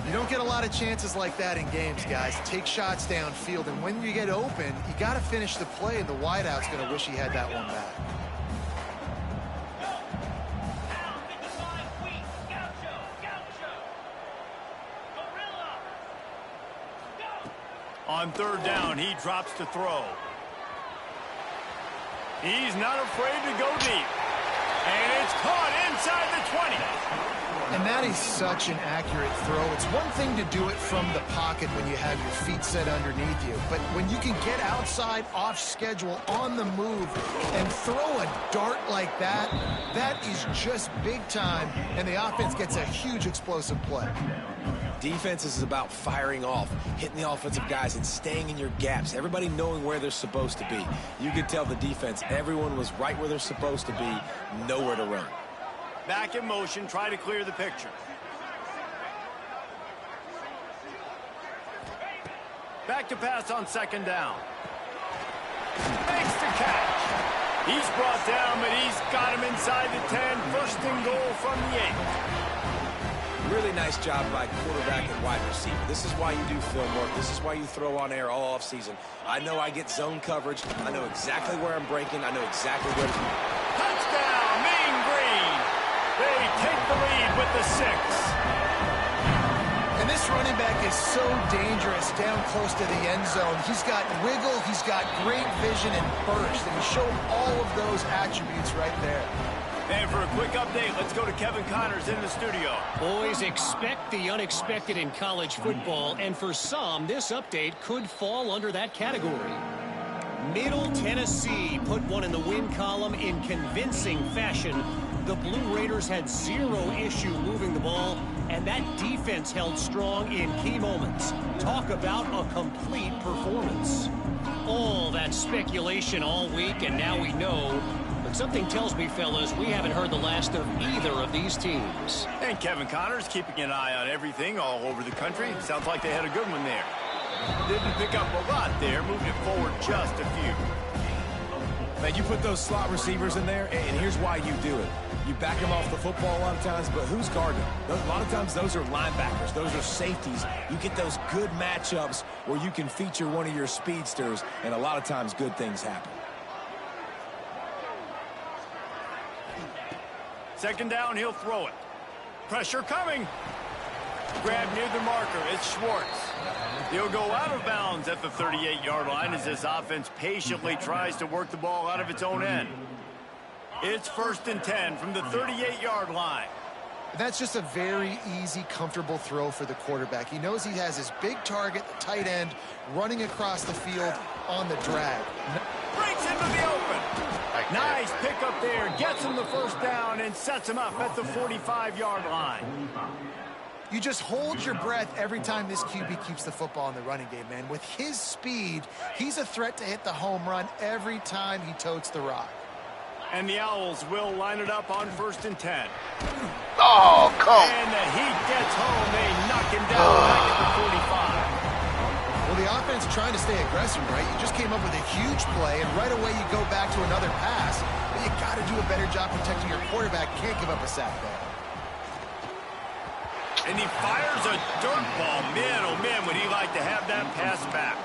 You don't get a lot of chances like that in games, guys. Take shots downfield, and when you get open, you got to finish the play, and the wideout's going to wish he had that one back. On 3rd down, he drops to throw. He's not afraid to go deep. And it's caught inside the 20. And that is such an accurate throw. It's one thing to do it from the pocket when you have your feet set underneath you. But when you can get outside, off schedule, on the move, and throw a dart like that, that is just big time. And the offense gets a huge explosive play. Defense is about firing off, hitting the offensive guys, and staying in your gaps. Everybody knowing where they're supposed to be. You could tell the defense, everyone was right where they're supposed to be, nowhere to run. Back in motion, try to clear the picture. Back to pass on 2nd down. Makes the catch. He's brought down, but he's got him inside the 10. 1st and goal from the 8. Really nice job by quarterback and wide receiver. This is why you do film work. This is why you throw on air all offseason. I know I get zone coverage. I know exactly where I'm breaking. I know exactly where to be. Touchdown, Mean Green. They take the lead with the 6. And this running back is so dangerous down close to the end zone. He's got wiggle, he's got great vision and burst, and he showed all of those attributes right there. And for a quick update, let's go to Kevin Connors in the studio. Boys, expect the unexpected in college football, and for some, this update could fall under that category. Middle Tennessee put one in the win column in convincing fashion. The Blue Raiders had 0 issue moving the ball, and that defense held strong in key moments. Talk about a complete performance. All that speculation all week, and now we know. But something tells me, fellas, we haven't heard the last of either of these teams. And Kevin Connors keeping an eye on everything all over the country. Sounds like they had a good one there. Didn't pick up a lot there, moved it forward just a few. Man, you put those slot receivers in there, and here's why you do it. You back them off the football a lot of times, but who's guarding them? A lot of times those are linebackers. Those are safeties. You get those good matchups where you can feature one of your speedsters, and a lot of times good things happen. 2nd down, he'll throw it. Pressure coming. Grab near the marker. It's Schwartz. He'll go out of bounds at the 38-yard line as this offense patiently tries to work the ball out of its own end. It's 1st and 10 from the 38-yard line. That's just a very easy, comfortable throw for the quarterback. He knows he has his big target, the tight end, running across the field on the drag. Breaks into the open. Nice pickup there. Gets him the 1st down and sets him up at the 45-yard line. You just hold your breath every time this QB keeps the football in the running game, man. With his speed, he's a threat to hit the home run every time he totes the rock. And the Owls will line it up on 1st and 10. Oh, come. And the Heat gets home. They knock him down back at the 45. Well, the offense trying to stay aggressive, right? You just came up with a huge play, and right away you go back to another pass. But you got to do a better job protecting your quarterback. Can't give up a sack there. And he fires a dirt ball. Man, oh man, would he like to have that pass back.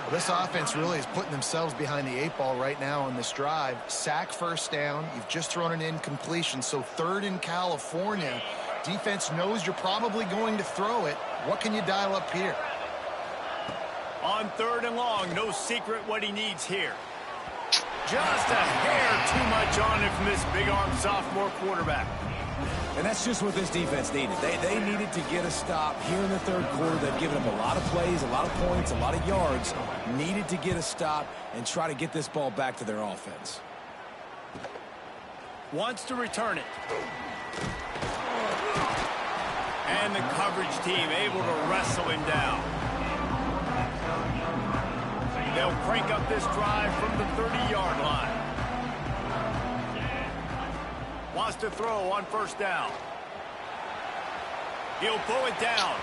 Well, this offense really is putting themselves behind the 8 ball right now on this drive. Sack, first down. You've just thrown an incompletion, so 3rd in California. Defense knows you're probably going to throw it. What can you dial up here? On 3rd and long, no secret what he needs here. Just a hair too much on it from this big-arm sophomore quarterback. And that's just what this defense needed. They needed to get a stop here in the 3rd quarter. They've given up a lot of plays, a lot of points, a lot of yards. Needed to get a stop and try to get this ball back to their offense. Wants to return it. And the coverage team able to wrestle him down. They'll crank up this drive from the 30-yard line. Wants to throw on 1st down. He'll pull it down.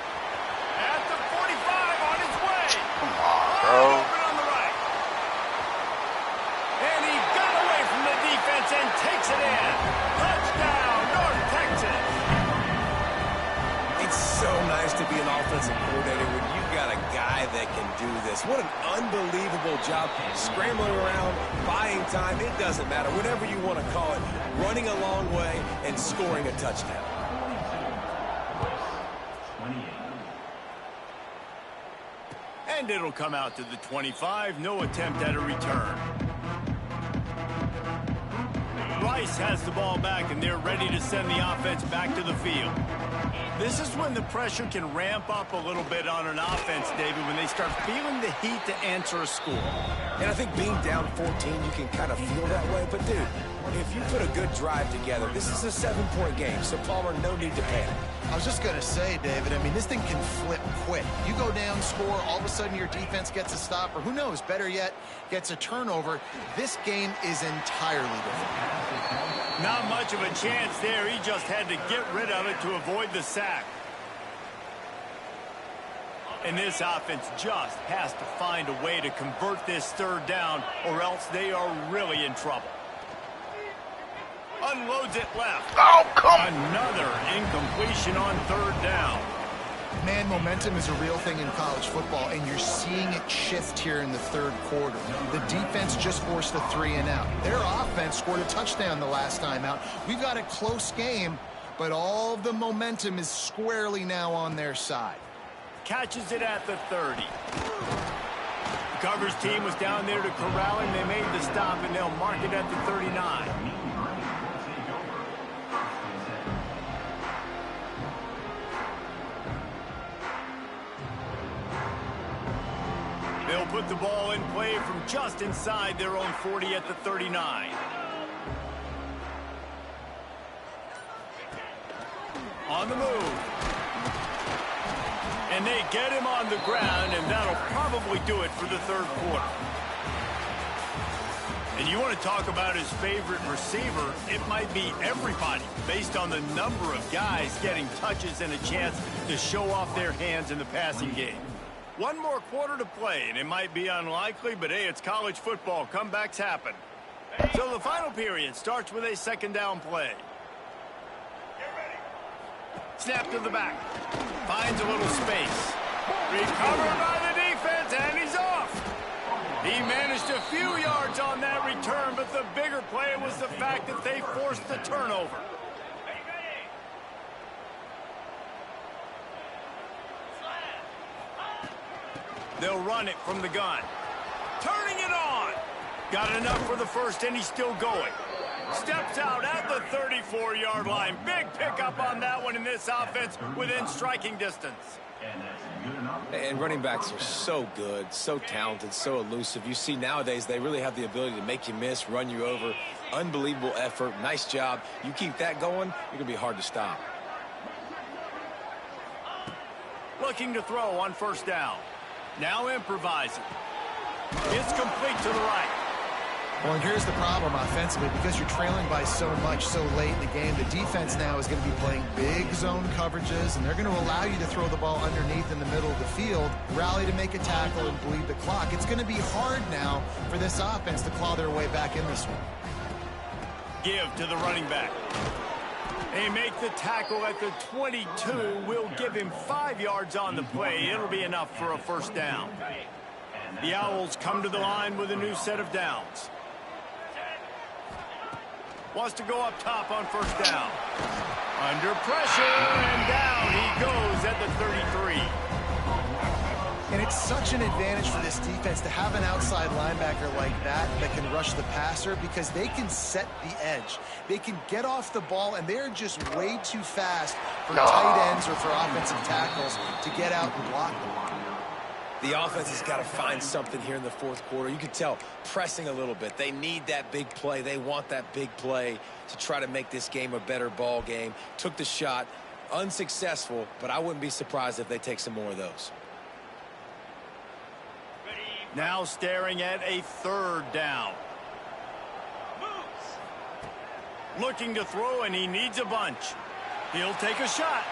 At the 45 on his way. Come on, bro. Open on the right. And he got away from the defense and takes it in. Touchdown, North Texas. It's so nice to be an offensive coordinator when you've got a guy that can do this. What an unbelievable job scrambling around, buying time. It doesn't matter, whatever you want to call it, running a long way and scoring a touchdown. And it'll come out to the 25. No attempt at a return. Rice has the ball back, and they're ready to send the offense back to the field. This is when the pressure can ramp up a little bit on an offense, David, when they start feeling the heat to answer a score. And I think being down 14, you can kind of feel that way. But, dude, if you put a good drive together, this is a 7-point game. So, Palmer, no need to panic. I was just going to say, David, I mean, this thing can flip quick. You go down, score, all of a sudden your defense gets a stop, or who knows, better yet, gets a turnover. This game is entirely different. Not much of a chance there. He just had to get rid of it to avoid the sack. And this offense just has to find a way to convert this 3rd down, or else they are really in trouble. Unloads it left. Oh, come on. Another incompletion on 3rd down. Man, momentum is a real thing in college football, and you're seeing it shift here in the 3rd quarter. The defense just forced a 3-and-out. Their offense scored a touchdown the last time out. We've got a close game, but all of the momentum is squarely now on their side. Catches it at the 30. The coverage team was down there to corral him. They made the stop, and they'll mark it at the 39. They'll put the ball in play from just inside their own 40 at the 39. On the move. And they get him on the ground, and that'll probably do it for the 3rd quarter. And you want to talk about his favorite receiver, it might be everybody, based on the number of guys getting touches and a chance to show off their hands in the passing game. One more quarter to play, and it might be unlikely, but hey, it's college football. Comebacks happen. So the final period starts with a 2nd down play. Snap to the back. Finds a little space. Recovered by the defense, and he's off. He managed a few yards on that return, but the bigger play was the fact that they forced the turnover. They'll run it from the gun. Turning it on. Got enough for the 1st, and he's still going. Steps out at the 34-yard line. Big pickup on that one in this offense within striking distance. And running backs are so good, so talented, so elusive. You see nowadays they really have the ability to make you miss, run you over. Unbelievable effort. Nice job. You keep that going, you're going to be hard to stop. Looking to throw on 1st down. Now improvising. It's complete to the right. Well, and here's the problem offensively. Because you're trailing by so much so late in the game, the defense now is going to be playing big zone coverages, and they're going to allow you to throw the ball underneath in the middle of the field, rally to make a tackle, and bleed the clock. It's going to be hard now for this offense to claw their way back in this one. Give to the running back. They make the tackle at the 22. We'll give him 5 yards on the play. It'll be enough for a first down. The Owls come to the line with a new set of downs. Wants to go up top on first down. Under pressure, and down he goes at the 33. And it's such an advantage for this defense to have an outside linebacker like that can rush the passer, because they can set the edge. They can get off the ball, and they're just way too fast for tight ends or for offensive tackles to get out and block them. The offense has got to find something here in the fourth quarter. You can tell pressing a little bit. They need that big play. They want that big play to try to make this game a better ball game. Took the shot, unsuccessful, but I wouldn't be surprised if they take some more of those. Now staring at a third down. Looking to throw, and he needs a bunch. He'll take a shot.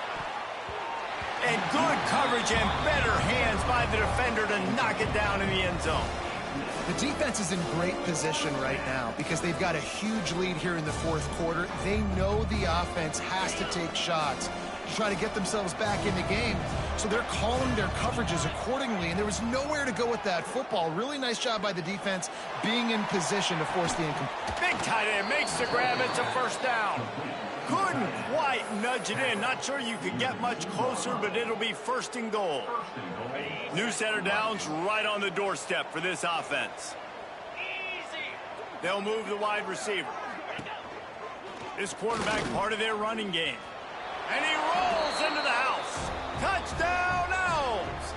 And good coverage and better hands by the defender to knock it down in the end zone. The defense is in great position right now because they've got a huge lead here in the fourth quarter. They know the offense has to take shots to try to get themselves back in the game. So they're calling their coverages accordingly, and there was nowhere to go with that football. Really nice job by the defense being in position to force the incomplete. Big tight end makes the grab. It's a first down. Couldn't quite nudge it in. Not sure you could get much closer, but it'll be first and goal. New set of downs right on the doorstep for this offense. They'll move the wide receiver. This quarterback part of their running game. And he rolls into the house. Touchdown, Owls!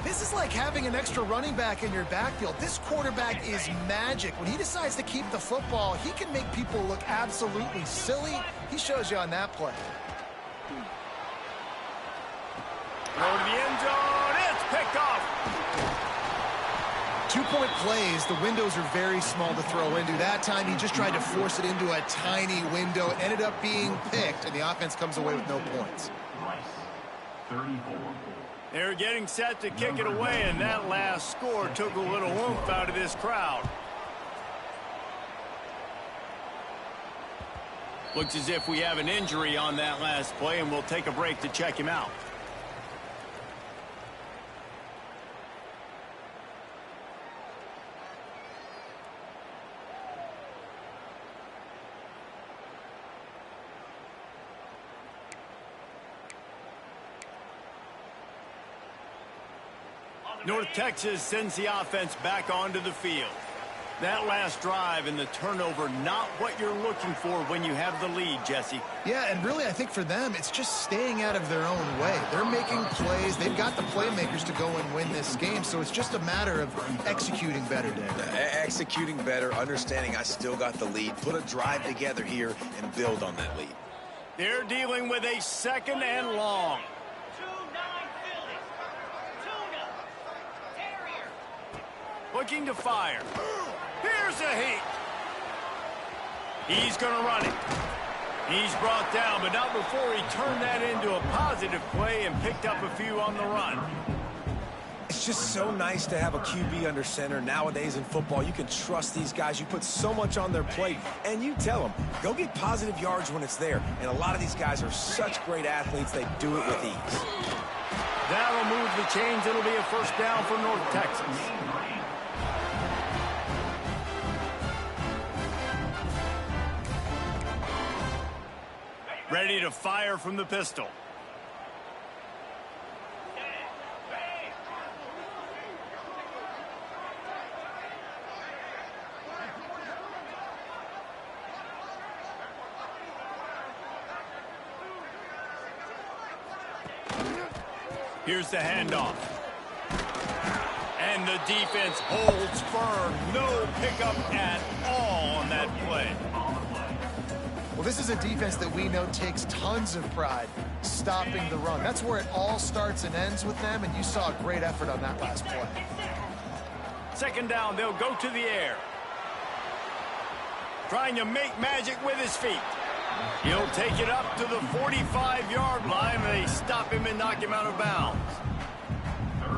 This is like having an extra running back in your backfield. This quarterback is magic. When he decides to keep the football, he can make people look absolutely silly. He shows you on that play. Go to the end zone. It's picked off. 2-point plays, the windows are very small to throw into. That time he just tried to force it into a tiny window. It ended up being picked, and the offense comes away with no points. 34. They're getting set to kick it away, and that last score took a little oomph out of this crowd. Looks as if we have an injury on that last play, and we'll take a break to check him out. North Texas sends the offense back onto the field. That last drive and the turnover, not what you're looking for when you have the lead, Jesse. Yeah, and really I think for them, it's just staying out of their own way. They're making plays. They've got the playmakers to go and win this game, so it's just a matter of executing better, Dave. Executing better, understanding I still got the lead. Put a drive together here and build on that lead. They're dealing with a second and long. Looking to fire. Here's a heat. He's going to run it. He's brought down, but not before he turned that into a positive play and picked up a few on the run. It's just so nice to have a QB under center. Nowadays in football, you can trust these guys. You put so much on their plate, and you tell them, go get positive yards when it's there. And a lot of these guys are such great athletes, they do it with ease. That'll move the chains. It'll be a first down for North Texas. Ready to fire from the pistol. Here's the handoff. And the defense holds firm. No pickup at all on that play. Well, this is a defense that we know takes tons of pride stopping the run. That's where it all starts and ends with them, and you saw a great effort on that last play. Second down, they'll go to the air. Trying to make magic with his feet. He'll take it up to the 45-yard line, and they stop him and knock him out of bounds.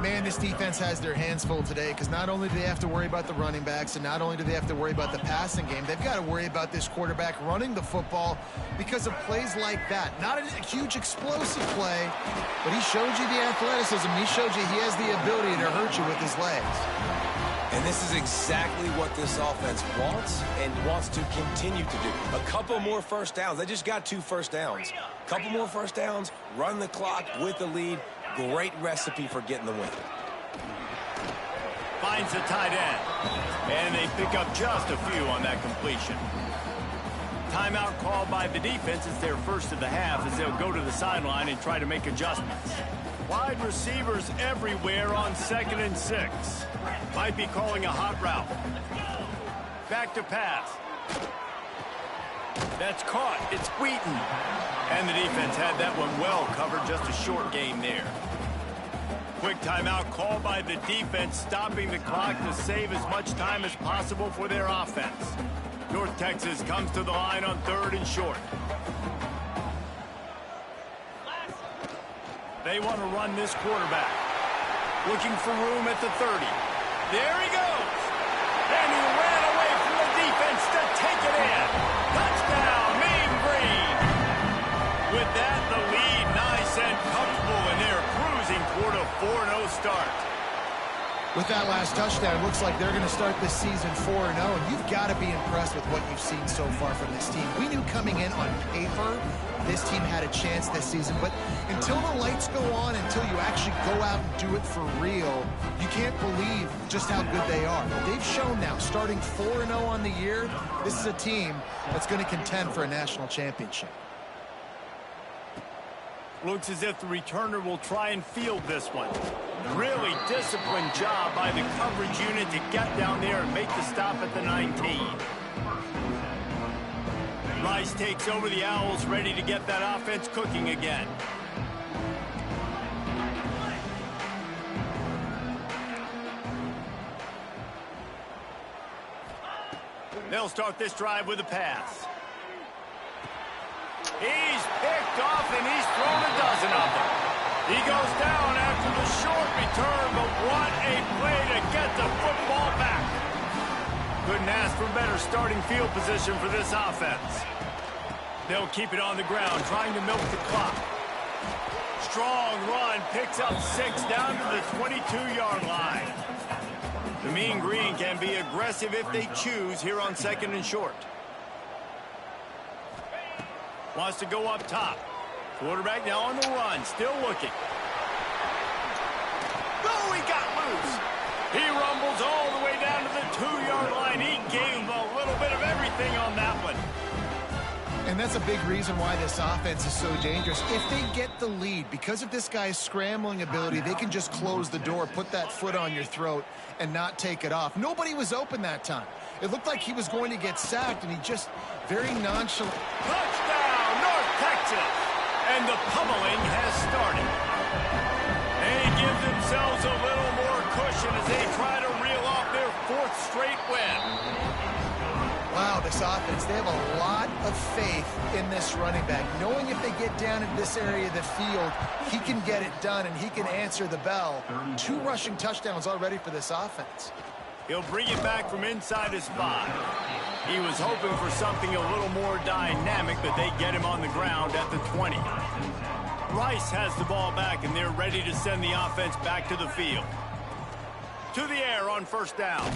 Man, this defense has their hands full today because not only do they have to worry about the running backs and not only do they have to worry about the passing game, they've got to worry about this quarterback running the football because of plays like that. Not a huge explosive play, but he showed you the athleticism. He showed you he has the ability to hurt you with his legs. And this is exactly what this offense wants and wants to continue to do. A couple more first downs. They just got 2 first downs. A couple more first downs, run the clock with the lead. Great recipe for getting the win. Finds the tight end. And they pick up just a few on that completion. Timeout called by the defense. It's their first of the half as they'll go to the sideline and try to make adjustments. Wide receivers everywhere on 2nd and 6. Might be calling a hot route. Back to pass. That's caught. It's Wheaton. And the defense had that one well covered. Just a short game there. Quick timeout called by the defense, stopping the clock to save as much time as possible for their offense. North Texas comes to the line on 3rd and short. They want to run this quarterback. Looking for room at the 30. There he goes. And he ran away from the defense to take it in. Touchdown, Mean Green. With that, the lead nice and comfortable, and they're cruising toward a 4-0 start. With that last touchdown, looks like they're going to start this season 4-0, and you've got to be impressed with what you've seen so far from this team. We knew coming in on paper this team had a chance this season, but until the lights go on, until you actually go out and do it for real, you can't believe just how good they are. But they've shown now, starting 4-0 on the year, this is a team that's going to contend for a national championship. Looks as if the returner will try and field this one. Really disciplined job by the coverage unit to get down there and make the stop at the 19. Rice takes over the Owls, ready to get that offense cooking again. They'll start this drive with a pass. He's picked off, and he's thrown a dozen of them. He goes down after the short return, but what a play to get the football back. Couldn't ask for better starting field position for this offense. They'll keep it on the ground, trying to milk the clock. Strong run, picks up 6 down to the 22-yard line. The Mean Green can be aggressive if they choose here on 2nd and short. Wants to go up top. Quarterback now on the run, still looking. Oh, he got loose. He rumbles all the way down to the 2-yard line. He gave a little bit of everything on that one. And that's a big reason why this offense is so dangerous. If they get the lead, because of this guy's scrambling ability, they can just close the door, put that foot on your throat, and not take it off. Nobody was open that time. It looked like he was going to get sacked, and he just very nonchalant. Touchdown, North Texas! And the pummeling has started. They give themselves a little more cushion as they try to reel off their 4th straight win. Wow, this offense, they have a lot of faith in this running back. Knowing if they get down in this area of the field, he can get it done and he can answer the bell. 2 rushing touchdowns already for this offense. He'll bring it back from inside his 5. He was hoping for something a little more dynamic, but they get him on the ground at the 20. Rice has the ball back, and they're ready to send the offense back to the field. To the air on 1st down.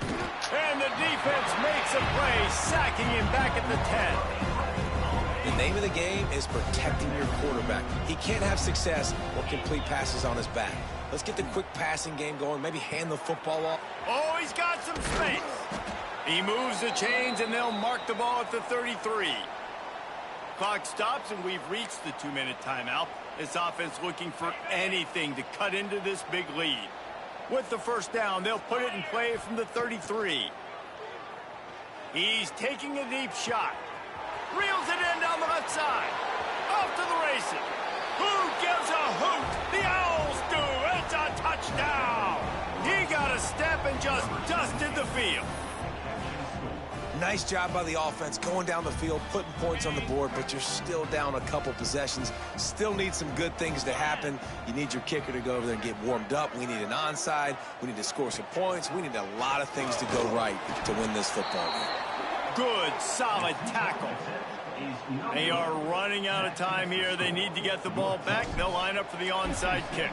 And the defense makes a play, sacking him back at the 10. The name of the game is protecting your quarterback. He can't have success or complete passes on his back. Let's get the quick passing game going, maybe hand the football off. Oh, he's got some space. He moves the chains, and they'll mark the ball at the 33. Clock stops, and we've reached the 2-minute timeout. This offense looking for anything to cut into this big lead. With the 1st down, they'll put it in play from the 33. He's taking a deep shot. Reels it in down the left side. Off to the races. Who gives a hoot? The Owls do. It's a touchdown. He got a step and just dusted the field. Nice job by the offense going down the field, putting points on the board, but you're still down a couple possessions. Still need some good things to happen. You need your kicker to go over there and get warmed up. We need an onside. We need to score some points. We need a lot of things to go right to win this football game. Good, solid tackle. They are running out of time here. They need to get the ball back. They'll line up for the onside kick.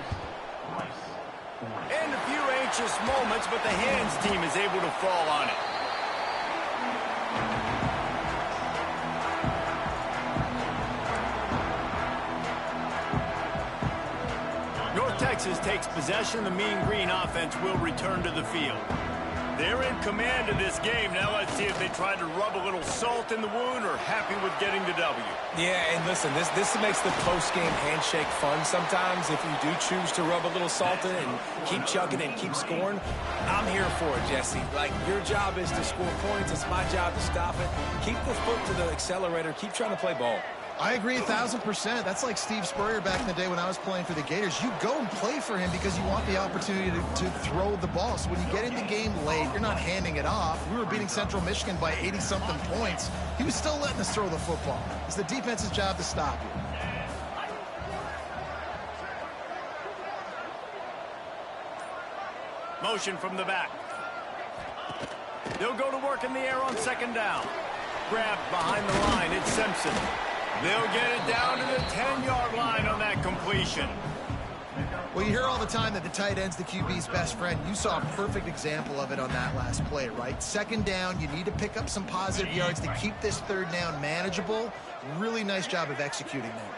And a few anxious moments, but the hands team is able to fall on it. North Texas takes possession. The Mean Green offense will return to the field. They're in command of this game. Now let's see if they try to rub a little salt in the wound or happy with getting the W. Yeah, and listen, this makes the post-game handshake fun sometimes. If you do choose to rub a little salt in it and keep chugging and keep scoring, I'm here for it, Jesse. Like, your job is to score points. It's my job to stop it. Keep the foot to the accelerator. Keep trying to play ball. I agree 1,000%. That's like Steve Spurrier back in the day when I was playing for the Gators. You go and play for him because you want the opportunity to throw the ball. So when you get in the game late, you're not handing it off. We were beating Central Michigan by 80-something points. He was still letting us throw the football. It's the defense's job to stop you. Motion from the back. They'll go to work in the air on second down. Grabbed behind the line. It's Simpson. They'll get it down to the 10-yard line on that completion. Well, you hear all the time that the tight end's the QB's best friend. You saw a perfect example of it on that last play, right? Second down, you need to pick up some positive yards to keep this third down manageable. Really nice job of executing that.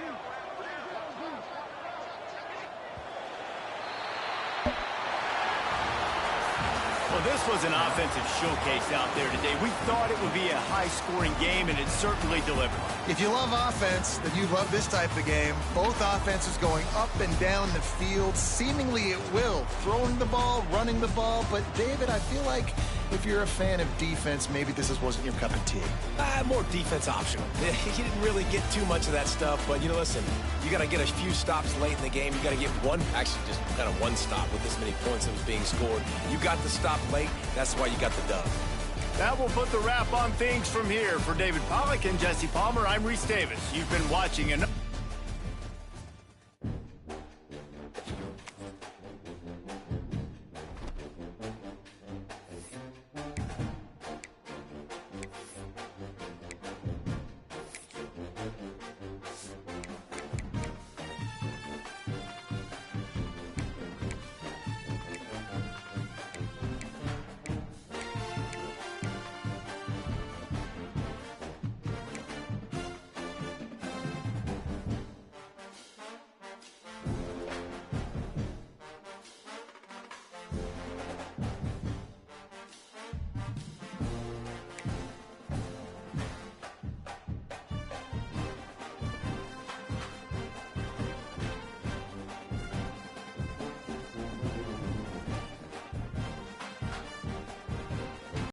Well, this was an offensive showcase out there today. We thought it would be a high-scoring game, and it certainly delivered. If you love offense, then you love this type of game. Both offenses going up and down the field. Seemingly it will. Throwing the ball, running the ball. But, David, I feel like if you're a fan of defense, maybe this wasn't your cup of tea. More defense optional. He didn't really get too much of that stuff, but, listen, you got to get a few stops late in the game. You got to get actually just kind of one stop with this many points that was being scored. You got the stop late. That's why you got the dub. That will put the wrap on things from here. For David Pollack and Jesse Palmer, I'm Reese Davis. You've been watching another